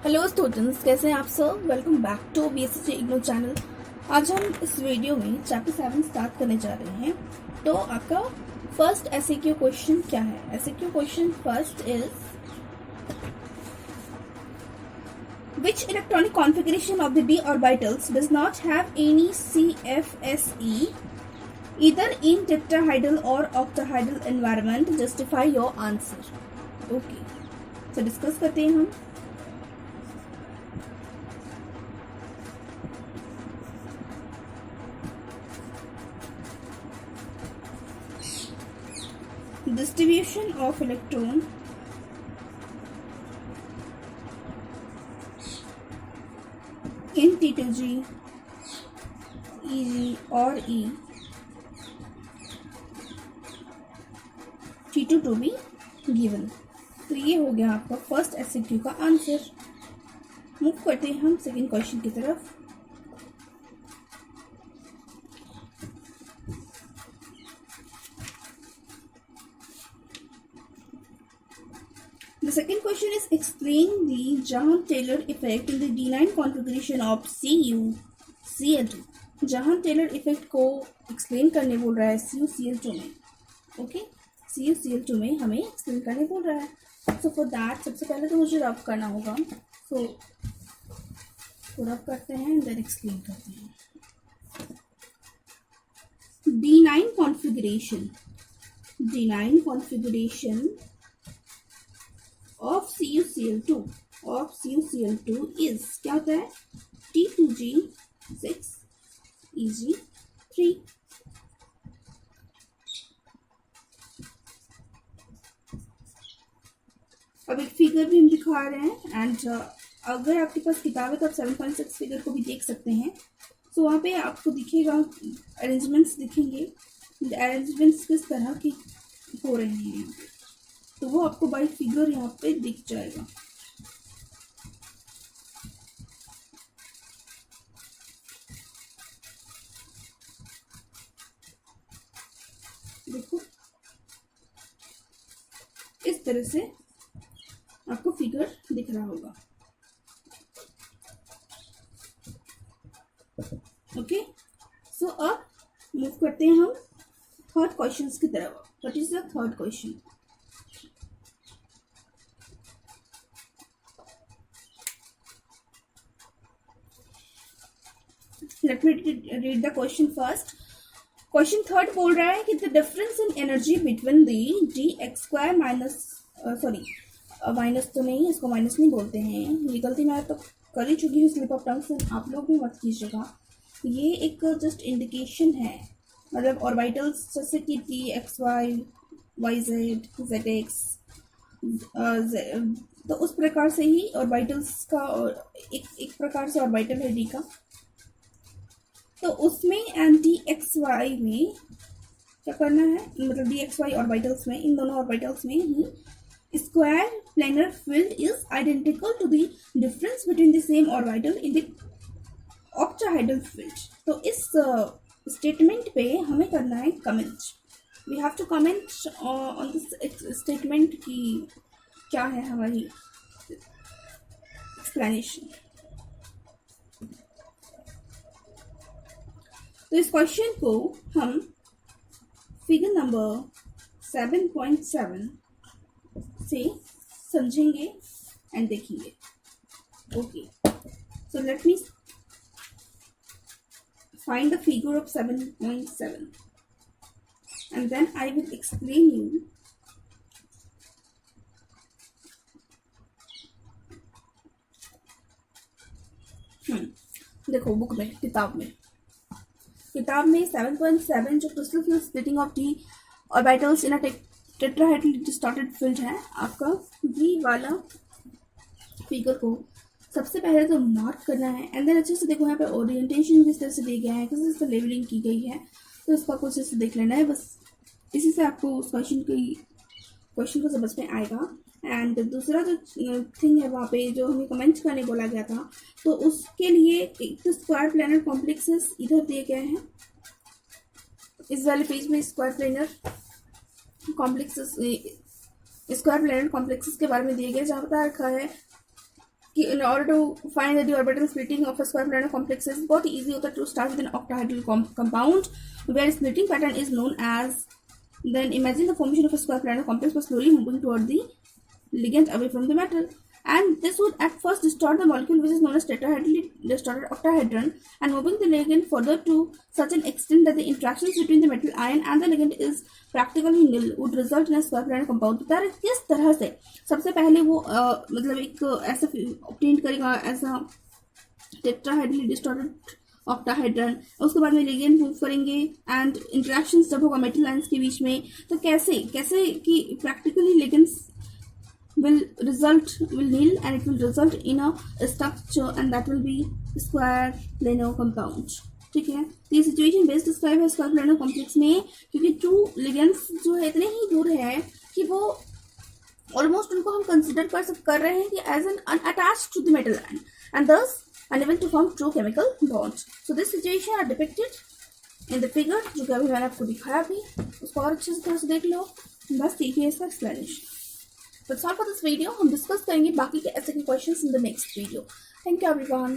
Hello students, कैसे हैं आप सब। Welcome back to BSc IGNOU channel. आज हम इस वीडियो में चैप्टर 7 स्टार्ट करने जा रहे हैं। तो आपका फर्स्ट एसएक्यू क्वेश्चन क्या है। SAQ question first is which electronic configuration of the d orbitals does not have any CFSE either in tetrahedral or octahedral environment? Justify your answer. Okay, so discuss करते हैं हम। Distribution of electron in T2G, EG or E, T2 to be given। तो ये हो गया आपका first SAQ का answer. Move करते हैं हम सेकेंड क्वेश्चन की तरफ। The second question is explain the Jahan-Taylor effect in the D9 configuration of CuCl2। Jahan-Taylor effect को explain करने बोल रहा है CuCl2 में। ओके, CuCl2 में हमें explain करने बोल रहा है। So for that सबसे पहले तो मुझे रब करना होगा। So रब करते हैं and then explain करते हैं। D9 configuration of CuCl2 is क्या होता है T2G6 EG3। अब एक फिगर भी हम दिखा रहे हैं एंड अगर आपके पास किताब है तो आप 7.6 फिगर को भी देख सकते हैं। तो वहाँ पे आपको दिखेगा अरेंजमेंट्स दिखेंगे, अरेंजमेंट्स किस तरह के हो रहे हैं तो वो आपको बाय फिगर यहाँ पे दिख जाएगा। देखो इस तरह से आपको फिगर दिख रहा होगा। ओके, सो अब मूव करते हैं हम थर्ड क्वेश्चन की तरफ। What is the third question? Let me read the question first. Question third बोल रहा है कि the difference in energy between the dx square minus minus तो नहीं, इसको माइनस नहीं बोलते हैं, ये गलती मैं तो कर ही चुकी हूँ स्लिप ऑफ टंग से, आप लोग भी मत कीजिएगा। ये एक जस्ट इंडिकेशन है, मतलब ऑर्बिटल्स जैसे कि t x y y z z x, तो उस प्रकार से ही ऑर्बिटल्स का एक प्रकार से ऑर्बिटल है डी का। तो उसमें एंड डी एक्स वाई में क्या करना है, मतलब डी एक्स वाई ऑर्बिटल्स में, इन दोनों ऑर्बिटल्स में ही square planar field is identical to the difference between the same orbital in the octahedral field. तो इस स्टेटमेंट पे हमें करना है comment. We have to comment on this statement की क्या है हमारी एक्सप्लेनेशन। तो इस क्वेश्चन को हम फिगर नंबर 7.7 से समझेंगे एंड देखेंगे। Okay, so let me find the figure of 7.7 and then I will explain you देखो बुक में, किताब में 7.7 जो crystal field splitting of d orbitals in a tetrahedral distorted field है आपका, ये वाला फिगर को सबसे पहले तो मार्क करना है एंड देन अच्छे से देखो यहाँ पे ओरिएंटेशन किस तरह से दिया गया है, किस तरह से लेवलिंग की गई है, तो इसका कुछ ऐसे देख लेना है। बस इसी से आपको उस क्वेश्चन को समझ में आएगा। एंड दूसरा जो थिंग है वहाँ पे जो हमें कमेंट करने बोला गया था, तो उसके लिए एक तो स्क्वायर प्लेनर कॉम्प्लेक्सेस इधर दिए गए हैं, इस वाले पेज में स्क्वायर प्लेनर कॉम्प्लेक्सेस के बारे में दिए गए, जहाँ बता रखा है in order to find the orbital splitting of a square planar complex is बहुत easy होता है to start with an octahedral compound where splitting pattern is known as. Then imagine the formation of a square planar complex by slowly moving toward the ligand away from the metal, and this would at first distort the molecule which is known as tetrahedrally distorted octahedron, and moving the ligand further to such an extent that the interactions between the metal ion and the ligand is practically nil would result in a square planar compound. तो किस तरह से सबसे पहले वो मतलब एक ऐसा obtain करेगा ऐसा tetrahedrally distorted ऑक्टाहेड्रन, उसके बाद में लिगेंड मूव करेंगे एंड इंटरेक्शंस जब होगा मेटल आयंस के बीच में, तो कैसे कैसे कि practically ligands will nil and it will result in a structure and that will be square planar compound. ठीक है, तो ये सिचुएशन बेस्ड डिस्क्राइब है स्क्वायर प्लानर कॉम्प्लेक्स में, क्योंकि टू लिगेंड्स जो है इतने ही दूर है कि वो ऑलमोस्ट उनको हम कंसिडर कर रहे हैं कि as an unattached to the metal ion and दस unable to form true chemical bonds. So this situation are depicted in the figure जो कि अभी मैंने आपको दिखाया भी, उसको और अच्छे से थोड़ा सा देख लो, बस देखिए इसका explanation. That's all for this video. हम डिस्कस करेंगे बाकी के ऐसे के questions in the next video. Thank you everyone.